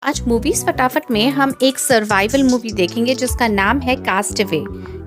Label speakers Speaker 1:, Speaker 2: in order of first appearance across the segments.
Speaker 1: आज मूवीज फटाफट में हम एक सर्वाइवल मूवी देखेंगे जिसका नाम है कास्टअवे।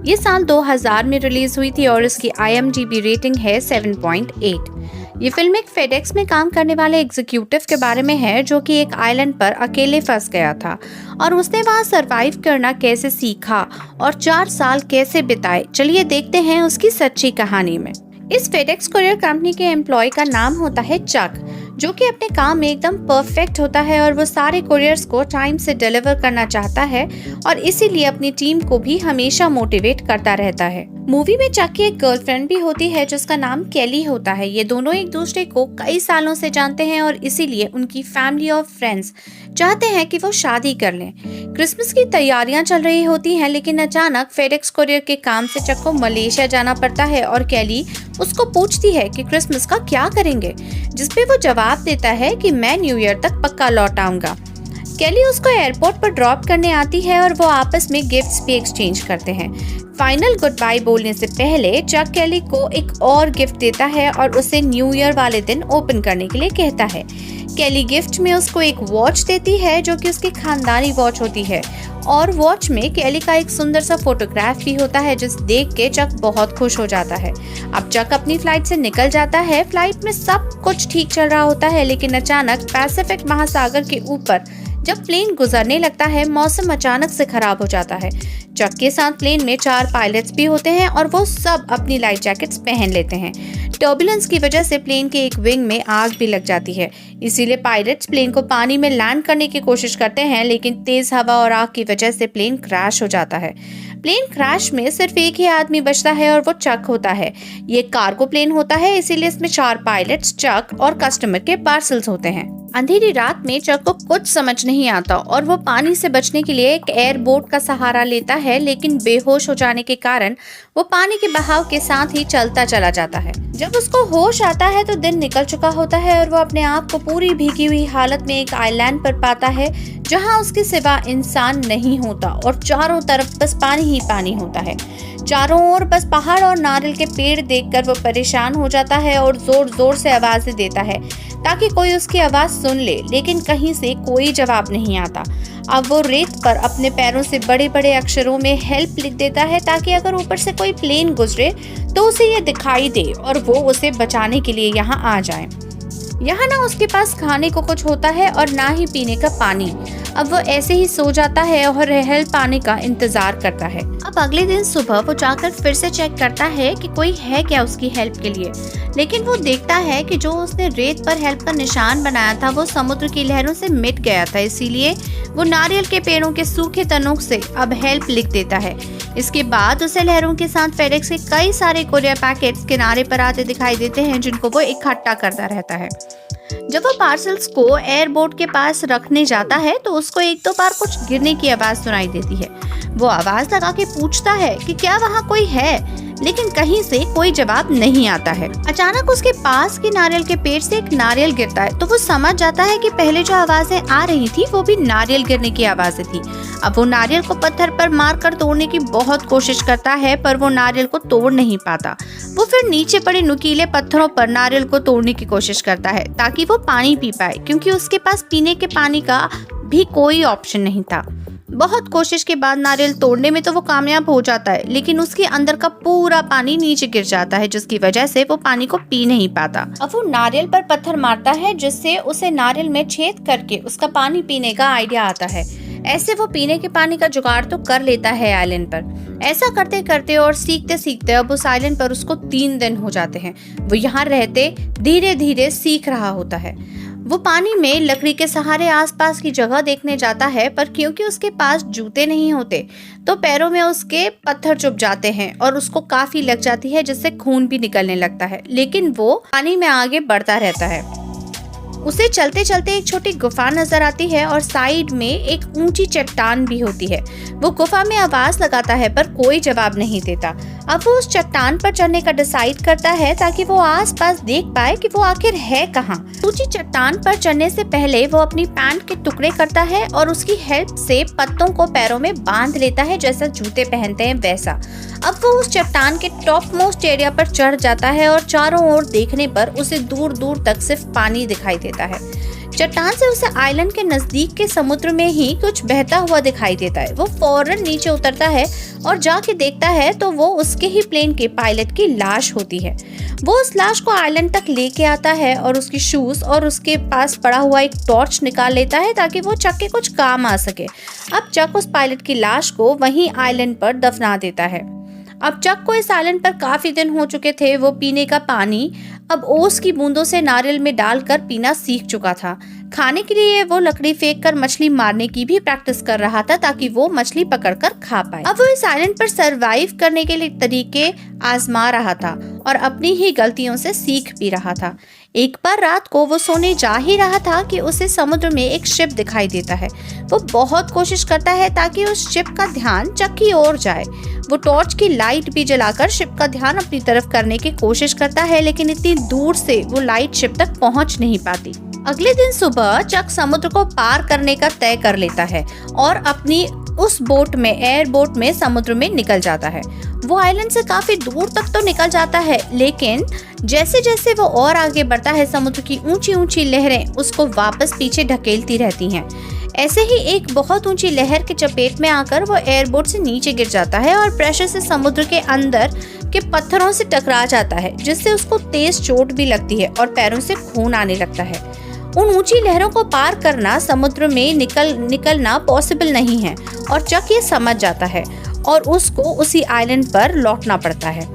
Speaker 1: ये साल 2000 में रिलीज हुई थी और इसकी IMDb रेटिंग है 7.8। ये फिल्म एक फेडेक्स में काम करने वाले एग्जीक्यूटिव के बारे में है जो कि एक आइलैंड पर अकेले फंस गया था और उसने वहां सरवाइव करना कैसे सीखा और 4 साल कैसे बिताए। चलिए देखते हैं उसकी सच्ची कहानी में। इस फेडेक्स कुरियर कंपनी के एम्प्लॉय का नाम होता है चक, जो कि अपने काम में एकदम परफेक्ट होता है और वो सारे कुरियर्स को टाइम से डिलीवर करना चाहता है और इसीलिए अपनी टीम को भी हमेशा मोटिवेट करता रहता है। मूवी में चक की एक गर्लफ्रेंड भी होती है जिसका नाम केली होता है। ये दोनों एक दूसरे को कई सालों से जानते हैं और इसीलिए उनकी फैमिली और फ्रेंड्स चाहते हैं कि वो शादी कर लें। क्रिसमस की तैयारियां चल रही होती हैं, लेकिन अचानक फेडेक्स कुरियर के काम से चक को मलेशिया जाना पड़ता है और केली उसको पूछती है कि क्रिसमस का क्या करेंगे, जिसपे वो जवाब देता है कि मैं न्यू ईयर तक पक्का लौट आऊंगा। केली उसको एयरपोर्ट पर ड्रॉप करने आती है और वो आपस में गिफ्ट्स भी एक्सचेंज करते हैं। फाइनल गुड बाय बोलने से पहले चक केली को एक और गिफ्ट देता है और उसे न्यू ईयर वाले दिन ओपन करने के लिए कहता है। केली गिफ्ट में उसको एक वॉच देती है जो कि उसकी खानदानी वॉच होती है और वॉच में केली का एक सुंदर सा फोटोग्राफ भी होता है जिस देख के चक बहुत खुश हो जाता है। अब चक अपनी फ्लाइट से निकल जाता है। फ्लाइट में सब कुछ ठीक चल रहा होता है, लेकिन अचानक पैसिफिक महासागर के ऊपर जब प्लेन गुजरने लगता है मौसम अचानक से खराब हो जाता है। चक के साथ प्लेन में 4 पायलट्स भी होते हैं और वो सब अपनी लाइफ जैकेट्स पहन लेते हैं। टर्बुलेंस की वजह से प्लेन के एक विंग में आग भी लग जाती है, इसीलिए पायलट्स प्लेन को पानी में लैंड करने की कोशिश करते हैं, लेकिन तेज हवा और आग की वजह से प्लेन क्रैश हो जाता है। प्लेन क्रैश में सिर्फ एक ही आदमी बचता है और वो चक होता है। ये कार्गो प्लेन होता है, इसीलिए इसमें 4 पायलट्स, चक और कस्टमर के पार्सल्स होते हैं। अंधेरी रात में चक को कुछ समझ नहीं आता और वो पानी से बचने के लिए एक एयर बोट का सहारा लेता है, लेकिन बेहोश हो जाने के कारण वो पानी के बहाव के साथ ही चलता चला जाता है। जब उसको होश आता है तो दिन निकल चुका होता है और वो अपने आप को पूरी भीगी हुई हालत में एक आइलैंड पर पाता है जहां उसके सिवा इंसान नहीं होता और चारों तरफ बस पानी ही पानी होता है। चारों ओर बस पहाड़ और नारियल के पेड़ देखकर वो परेशान हो जाता है और जोर जोर से आवाजें देता है ताकि कोई उसकी आवाज सुन ले, लेकिन कहीं से कोई जवाब नहीं आता। अब वो रेत पर अपने पैरों से बड़े बड़े अक्षरों में हेल्प लिख देता है ताकि अगर ऊपर से कोई प्लेन गुजरे तो उसे ये दिखाई दे और वो उसे बचाने के लिए यहाँ आ जाए। यहाँ ना उसके पास खाने को कुछ होता है और ना ही पीने का पानी। अब वो ऐसे ही सो जाता है और हेल्प पाने का इंतजार करता है। अब अगले दिन सुबह वो जाकर फिर से चेक करता है कि कोई है क्या उसकी हेल्प के लिए, लेकिन वो देखता है कि जो उसने रेत पर हेल्प का निशान बनाया था वो समुद्र की लहरों से मिट गया था, इसीलिए वो नारियल के पेड़ों के सूखे तनों से अब हेल्प लिख देता है। इसके बाद उसे लहरों के साथ फेडेक्स के कई सारे कुरियर पैकेट्स किनारे पर आते दिखाई देते हैं जिनको वो इकट्ठा करता रहता है। जब वो पार्सल्स को एयरबोट के पास रखने जाता है तो उसको 1-2 बार कुछ गिरने की आवाज सुनाई देती है। वो आवाज लगा के पूछता है कि क्या वहाँ कोई है, लेकिन कहीं से कोई जवाब नहीं आता है। अचानक उसके पास के नारियल के पेड़ से एक नारियल गिरता है तो वो समझ जाता है कि पहले जो आवाजें आ रही थी वो भी नारियल गिरने की आवाजें थी। अब वो नारियल को पत्थर पर मारकर तोड़ने की बहुत कोशिश करता है पर वो नारियल को तोड़ नहीं पाता। वो फिर नीचे पड़े नुकीले पत्थरों पर नारियल को तोड़ने की कोशिश करता है ताकि वो पानी पी पाए, क्योंकि उसके पास पीने के पानी का भी कोई ऑप्शन नहीं था। बहुत कोशिश के बाद नारियल तोड़ने में तो वो कामयाब हो जाता है, लेकिन उसके अंदर का पूरा पानी नीचे गिर जाता है जिसकी वजह से वो पानी को पी नहीं पाता। अब वो नारियल पर पत्थर मारता है जिससे उसे नारियल में छेद करके उसका पानी पीने का आइडिया आता है। ऐसे वो पीने के पानी का जुगाड़ तो कर लेता है आइलैंड पर। ऐसा करते करते और सीखते सीखते अब उस आइलैंड पर उसको 3 दिन हो जाते हैं। वो यहाँ रहते धीरे धीरे सीख रहा होता है। वो पानी में लकड़ी के सहारे आसपास की जगह देखने जाता है, पर क्योंकि उसके पास जूते नहीं होते तो पैरों में उसके पत्थर चुभ जाते हैं और उसको काफी लग जाती है जिससे खून भी निकलने लगता है, लेकिन वो पानी में आगे बढ़ता रहता है। उसे चलते चलते एक छोटी गुफा नजर आती है और साइड में एक ऊंची चट्टान भी होती है। वो गुफा में आवाज लगाता है पर कोई जवाब नहीं देता। अब वो उस चट्टान पर चढ़ने का डिसाइड करता है ताकि वो आसपास देख पाए कि वो आखिर है कहाँ। ऊंची चट्टान पर चढ़ने से पहले वो अपनी पैंट के टुकड़े करता है और उसकी हेल्प से पत्तों को पैरों में बांध लेता है जैसा जूते पहनते हैं वैसा। अब वो उस चट्टान के टॉप मोस्ट एरिया पर चढ़ जाता है और चारों ओर देखने पर उसे दूर दूर तक सिर्फ पानी दिखाई देता है। चट्टान से उसे आइलैंड के नजदीक के समुद्र में ही कुछ बहता हुआ दिखाई देता है। वो फौरन नीचे उतरता है और जाके देखता है तो वो उसके ही प्लेन के पायलट की लाश होती है। वो उस लाश को आइलैंड तक लेके आता है और उसकी शूज और उसके पास पड़ा हुआ एक टॉर्च निकाल लेता है ताकि वो चक के कुछ काम आ सके। अब चक उस पायलट की लाश को वहीं आइलैंड पर दफना देता है। अब चक को इस आइलैंड पर काफी दिन हो चुके थे। वो पीने का पानी अब ओस की बूंदों से नारियल में डालकर पीना सीख चुका था। खाने के लिए वो लकड़ी फेंक कर मछली मारने की भी प्रैक्टिस कर रहा था ताकि वो मछली पकड़कर खा पाए। अब वो इस आइलैंड पर सरवाइव करने के लिए तरीके आजमा रहा था और अपनी ही गलतियों से सीख भी रहा था। एक बार रात को वो सोने जा ही रहा था कि उसे समुद्र में एक शिप दिखाई देता है। वो बहुत कोशिश करता है ताकि उस शिप का ध्यान चक की ओर जाए। वो टॉर्च की लाइट भी जलाकर शिप का ध्यान अपनी तरफ करने की कोशिश करता है, लेकिन इतनी दूर से वो लाइट शिप तक पहुंच नहीं पाती। अगले दिन सुबह चक समुद्र को पार करने का तय कर लेता है और अपनी उस बोट में, एयर बोट में समुद्र में निकल जाता है। वो आइलैंड से काफी दूर तक तो निकल जाता है, लेकिन जैसे जैसे वो और आगे बढ़ता है समुद्र की ऊंची ऊंची लहरें उसको वापस पीछे ढकेलती रहती हैं। ऐसे ही एक बहुत ऊंची लहर के चपेट में आकर वो एयरबोट से नीचे गिर जाता है और प्रेशर से समुद्र के अंदर के पत्थरों से टकरा जाता है, जिससे उसको तेज चोट भी लगती है और पैरों से खून आने लगता है। उन ऊंची लहरों को पार करना, समुद्र में निकलना पॉसिबल नहीं है और चक ये समझ जाता है और उसको उसी आइलैंड पर लौटना पड़ता है।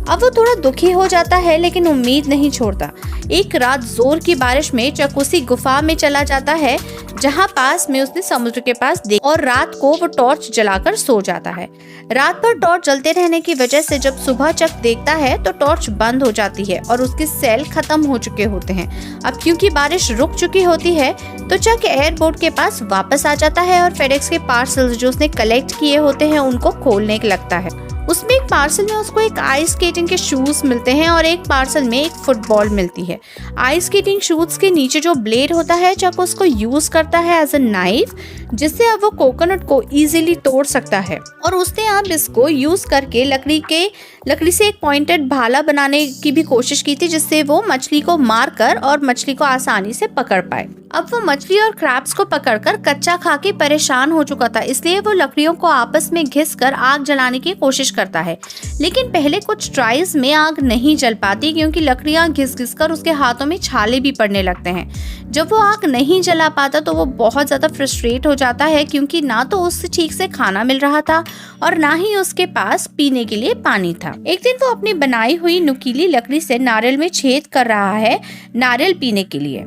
Speaker 1: अब वो थोड़ा दुखी हो जाता है लेकिन उम्मीद नहीं छोड़ता। एक रात जोर की बारिश में चक उसी गुफा में चला जाता है जहाँ पास में उसने समुद्र के पास देखा और रात को वो टॉर्च जलाकर सो जाता है। रात भर टॉर्च जलते रहने की वजह से जब सुबह चक देखता है तो टॉर्च बंद हो जाती है और उसके सेल खत्म हो चुके होते हैं। अब क्योंकि बारिश रुक चुकी होती है तो चक एयरपोर्ट के पास वापस आ जाता है और फेडेक्स के पार्सल्स जो उसने कलेक्ट किए होते हैं उनको खोलने लगता है। उसमें एक पार्सल में उसको एक आइस स्केटिंग के शूज मिलते हैं और एक पार्सल में एक फुटबॉल मिलती है। आइस स्केटिंग शूज के नीचे जो ब्लेड होता है चक उसको यूज करता है एज अ नाइफ, जिससे अब वो कोकोनट को इजीली तोड़ सकता है और उसने अब इसको यूज करके लकड़ी से एक पॉइंटेड भाला बनाने की भी कोशिश की थी, जिससे वो मछली को मारकर और मछली को आसानी से पकड़ पाए। अब वो मछली और क्रैब्स को पकड़कर कच्चा खा के परेशान हो चुका था, इसलिए वो लकड़ियों को आपस में घिसकर आग जलाने की कोशिश करता है। लेकिन पहले कुछ ट्राइज में आग नहीं जल पाती क्योंकि लकड़ियां घिस कर उसके हाथों में छाले भी पड़ने लगते हैं। जब वो आग नहीं जला पाता तो वो बहुत ज्यादा फ्रस्ट्रेट हो जाता है क्योंकि ना तो उससे ठीक से खाना मिल रहा था और ना ही उसके पास पीने के लिए पानी था। एक दिन वो अपनी बनाई हुई नुकीली लकड़ी से नारियल में छेद कर रहा है नारियल पीने के लिए।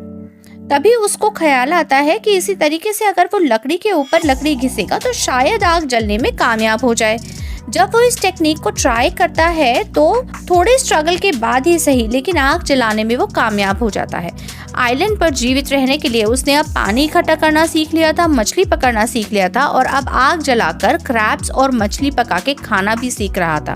Speaker 1: तभी उसको ख्याल आता है कि इसी तरीके से अगर वो लकड़ी के ऊपर लकड़ी घिसेगा तो शायद आग जलने में कामयाब हो जाए। जब वो इस टेक्निक को ट्राई करता है तो थोड़े स्ट्रगल के बाद ही सही, लेकिन आग जलाने में वो कामयाब हो जाता है। आइलैंड पर जीवित रहने के लिए उसने अब पानी इकट्ठा करना सीख लिया था, मछली पकड़ना सीख लिया था और अब आग जलाकर क्रैब्स और मछली पका के खाना भी सीख रहा था।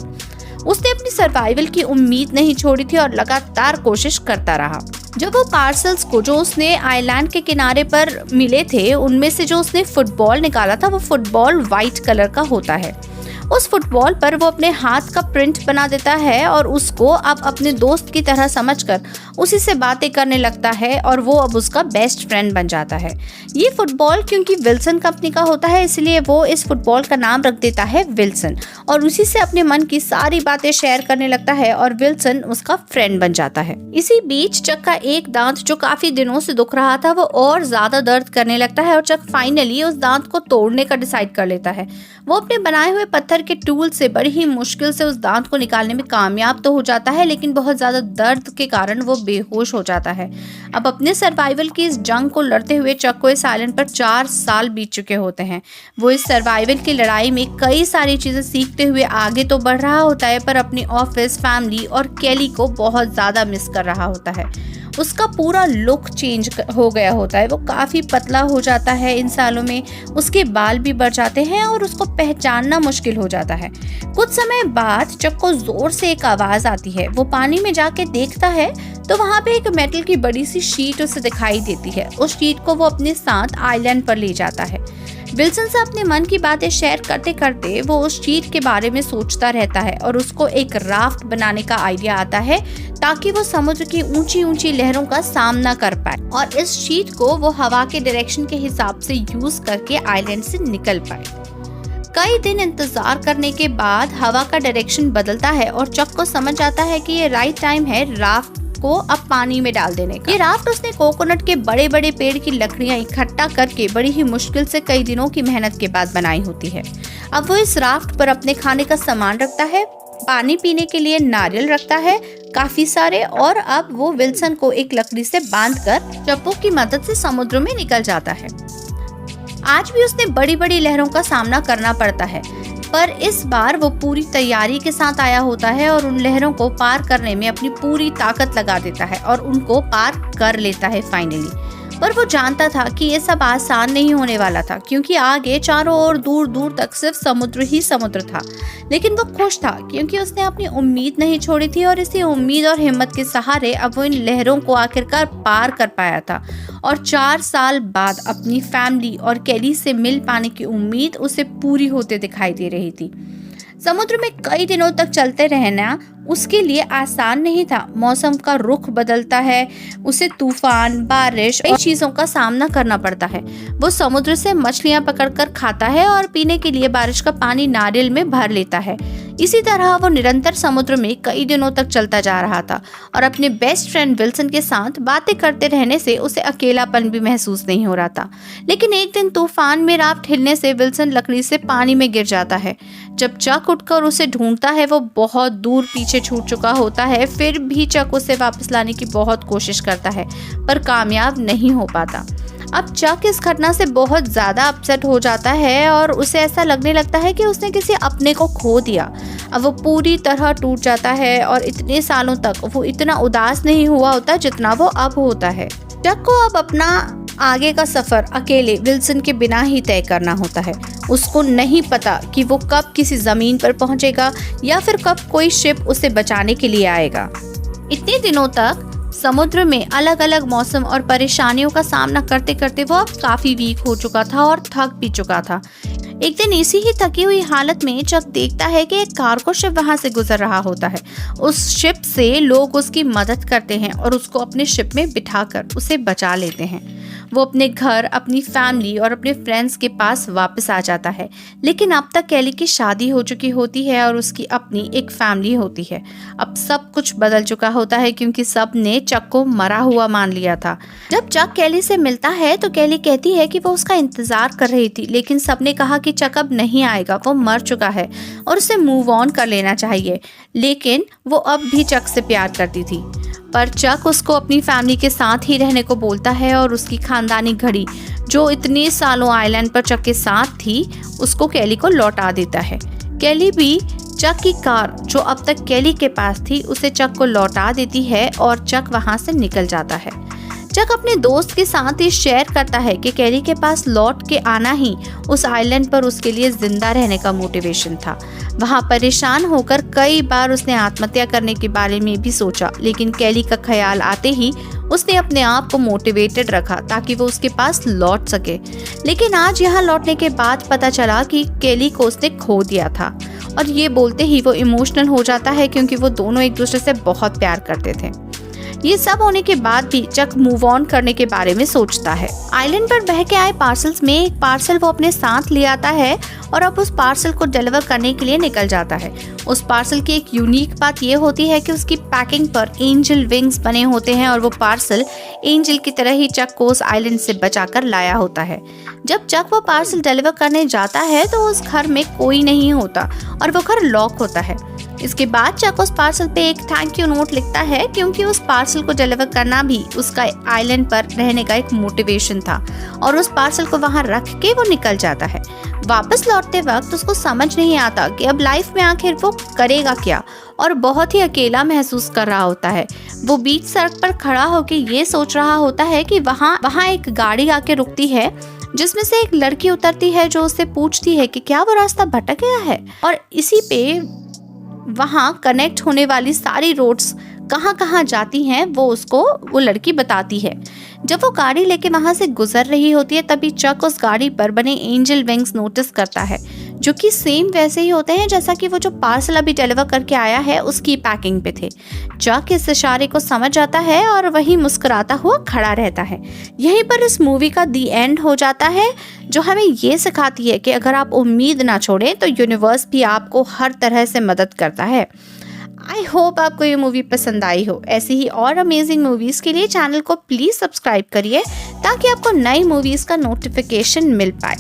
Speaker 1: उसने अपनी सर्वाइवल की उम्मीद नहीं छोड़ी थी और लगातार कोशिश करता रहा। जब वो पार्सल्स को जो उसने आइलैंड के किनारे पर मिले थे उनमें से जो उसने फुटबॉल निकाला था वो फुटबॉल वाइट कलर का होता है। उस फुटबॉल पर वो अपने हाथ का प्रिंट बना देता है और उसको अब अपने दोस्त की तरह समझकर उसी से बातें करने लगता है और वो अब उसका बेस्ट फ्रेंड बन जाता है। ये फुटबॉल क्योंकि विल्सन कंपनी का होता है इसलिए वो इस फुटबॉल का नाम रख देता है विल्सन और उसी से अपने मन की सारी बातें शेयर करने लगता है और विल्सन उसका फ्रेंड बन जाता है। इसी बीच चक का एक दांत जो काफी दिनों से दुख रहा था वो और ज्यादा दर्द करने लगता है और चक फाइनली उस दांत को तोड़ने का डिसाइड कर लेता है। वो अपने बनाए हुए पत्थर के टूल से बड़ी ही मुश्किल से उस दांत को निकालने में कामयाब तो हो जाता है, लेकिन बहुत ज्यादा दर्द के कारण वो बेहोश हो जाता है। अब अपने सर्वाइवल की इस जंग को लड़ते हुए चक को इस आइलैंड पर 4 साल बीत चुके होते हैं। वो इस सर्वाइवल की लड़ाई में कई सारी चीजें सीखते हुए आगे तो बढ़ रहा होता है पर अपनी ऑफिस, फैमिली और केली को बहुत ज्यादा मिस कर रहा होता है। उसका पूरा लुक चेंज हो गया होता है, वो काफी पतला हो जाता है इन सालों में, उसके बाल भी बढ़ जाते हैं और उसको पहचानना मुश्किल हो जाता है। कुछ समय बाद चक को जोर से एक आवाज आती है। वो पानी में जाके देखता है तो वहाँ पे एक मेटल की बड़ी सी शीट उसे दिखाई देती है। उस शीट को वो अपने साथ आइलैंड पर ले जाता है। विल्सन से अपने मन की बातें शेयर करते करते वो उस शीट के बारे में सोचता रहता है और उसको एक राफ्ट बनाने का आइडिया आता है ताकि वो समुद्र की ऊंची ऊंची लहरों का सामना कर पाए और इस शीट को वो हवा के डायरेक्शन के हिसाब से यूज करके आइलैंड से निकल पाए। कई दिन इंतजार करने के बाद हवा का डायरेक्शन बदलता है और चक को समझ आता है कि ये राइट टाइम है राफ्ट को अब पानी में डाल देने का। ये राफ्ट उसने कोकोनट के बड़े बड़े पेड़ की लकड़ियां इकट्ठा करके बड़ी ही मुश्किल से कई दिनों की मेहनत के बाद बनाई होती है। अब वो इस राफ्ट पर अपने खाने का सामान रखता है, पानी पीने के लिए नारियल रखता है काफी सारे, और अब वो विल्सन को एक लकड़ी से बांधकर चप्पू की मदद से समुद्र में निकल जाता है। आज भी उसने बड़ी बड़ी लहरों का सामना करना पड़ता है, पर इस बार वो पूरी तैयारी के साथ आया होता है और उन लहरों को पार करने में अपनी पूरी ताकत लगा देता है और उनको पार कर लेता है फाइनली। पर वो जानता था कि ये सब आसान नहीं होने वाला था, क्योंकि आगे चारों ओर दूर दूर तक सिर्फ समुद्र ही समुद्र था। लेकिन वो खुश था क्योंकि उसने अपनी उम्मीद नहीं छोड़ी थी और इसी उम्मीद और हिम्मत के सहारे अब वो इन लहरों को आखिरकार पार कर पाया था। और 4 साल बाद अपनी फैमिली और केली से मिल पाने की उम्मीद उसे पूरी होते दिखाई दे रही थी। समुद्र में कई दिनों तक चलते रहना उसके लिए आसान नहीं था। मौसम का रुख बदलता है, उसे तूफान, बारिश और चीजों का सामना करना पड़ता है। वो समुद्र से मछलियां पकड़कर खाता है और पीने के लिए बारिश का पानी नारियल में भर लेता है। इसी तरह वो निरंतर समुद्र में कई दिनों तक चलता जा रहा था और अपने बेस्ट फ्रेंड विल्सन के साथ बातें करते रहने से उसे अकेलापन भी महसूस नहीं हो रहा था। लेकिन एक दिन तूफान में राफ्ट हिलने से विल्सन लकड़ी से पानी में गिर जाता है। जब चक उठकर उसे ढूंढता है वो बहुत दूर पीछे छूट चुका होता है। फिर भी चक उसे वापस लाने की बहुत कोशिश करता है पर कामयाब नहीं हो पाता। अब चक इस घटना से बहुत ज्यादा अपसेट हो जाता है और उसे ऐसा लगने लगता है कि उसने किसी अपने को खो दिया। अब वो पूरी तरह टूट जाता है और इतने सालों तक वो इतना उदास नहीं हुआ होता जितना वो अब होता है। चक को अब अपना आगे का सफर अकेले विल्सन के बिना ही तय करना होता है। उसको नहीं पता कि वो कब किसी जमीन पर पहुंचेगा या फिर कब कोई शिप उसे बचाने के लिए आएगा। इतने दिनों तक समुद्र में अलग अलग मौसम और परेशानियों का सामना करते करते वो अब काफी वीक हो चुका था और थक भी चुका था। एक दिन इसी ही थकी हुई हालत में चक देखता है कि एक कार्गो शिप वहां से गुजर रहा होता है। उस शिप से लोग उसकी मदद करते हैं और उसको अपने शिप में बिठाकर उसे बचा लेते हैं। वो अपने घर, अपनी फैमिली और अपने फ्रेंड्स के पास वापस आ जाता है। लेकिन अब तक केली की शादी हो चुकी होती है और उसकी अपनी एक फैमिली होती है। अब सब कुछ बदल चुका होता है क्योंकि सब ने चक को मरा हुआ मान लिया था। जब चक केली से मिलता है तो केली कहती है कि वो उसका इंतजार कर रही थी, लेकिन सबने कहा कि चक अब नहीं आएगा, वो मर चुका है और उसे मूव ऑन कर लेना चाहिए। लेकिन वो अब भी चक से प्यार करती थी। पर चक उसको अपनी फैमिली के साथ ही रहने को बोलता है और उसकी खानदानी घड़ी जो इतने सालों आइलैंड पर चक के साथ थी उसको केली को लौटा देता है। केली भी चक की कार जो अब तक केली के पास थी उसे चक को लौटा देती है और चक वहां से निकल जाता है। चक अपने दोस्त के साथ ये शेयर करता है कि केली के पास लौट के आना ही उस आइलैंड पर उसके लिए जिंदा रहने का मोटिवेशन था। वहाँ परेशान होकर कई बार उसने आत्महत्या करने के बारे में भी सोचा, लेकिन केली का ख्याल आते ही उसने अपने आप को मोटिवेटेड रखा ताकि वो उसके पास लौट सके। लेकिन आज यहाँ लौटने के बाद पता चला कि केली को उसने खो दिया था और ये बोलते ही वो इमोशनल हो जाता है क्योंकि वो दोनों एक दूसरे से बहुत प्यार करते थे। ये सब होने के बाद भी चक मूव ऑन करने के बारे में सोचता है। आइलैंड पर बह के आए पार्सल्स में एक पार्सल वो अपने साथ ले आता है और अब उस पार्सल को डिलीवर करने के लिए निकल जाता है। उस पार्सल की एक यूनिक बात ये होती है कि उसकी पैकिंग पर एंजल विंग्स बने होते हैं और वो पार्सल एंजल की तरह ही चक को उस आइलैंड से बचाकर लाया होता है। जब चक वो पार्सल डिलीवर करने जाता है तो उस घर में कोई नहीं होता और वो घर लॉक होता है। इसके बाद चक उस पार्सल पे एक थैंक यू नोट लिखता है क्योंकि उस पार्सल को डिलीवर करना भी उसका आइलैंड पर रहने का एक मोटिवेशन था और उस पार्सल को वहां रख के वो निकल जाता है। वापस लौटते वक्त उसको समझ नहीं आता कि अब लाइफ में आखिर वो करेगा क्या और बहुत ही अकेला महसूस कर रहा होता है। वो बीच सड़क पर खड़ा होकर ये सोच रहा होता है कि वहाँ एक गाड़ी आके रुकती है जिसमें से एक लड़की उतरती है जो उससे पूछती है कि क्या वो रास्ता भटक गया है और इसी पे वहाँ कनेक्ट होने वाली सारी रोड्स कहाँ कहाँ जाती हैं वो लड़की बताती है। जब वो गाड़ी लेके वहाँ से गुजर रही होती है तभी चक उस गाड़ी पर बने एंजल विंग्स नोटिस करता है, जो कि सेम वैसे ही होते हैं जैसा कि वो जो पार्सल अभी डिलीवर करके आया है उसकी पैकिंग पे थे। चक इस इशारे को समझ जाता है और वही मुस्कुराता हुआ खड़ा रहता है। यहीं पर इस मूवी का दी एंड हो जाता है, जो हमें ये सिखाती है कि अगर आप उम्मीद ना छोड़ें तो यूनिवर्स भी आपको हर तरह से मदद करता है। आई होप आपको ये मूवी पसंद आई हो। ऐसी ही और अमेजिंग मूवीज़ के लिए चैनल को प्लीज़ सब्सक्राइब करिए ताकि आपको नई मूवीज़ का नोटिफिकेशन मिल पाए।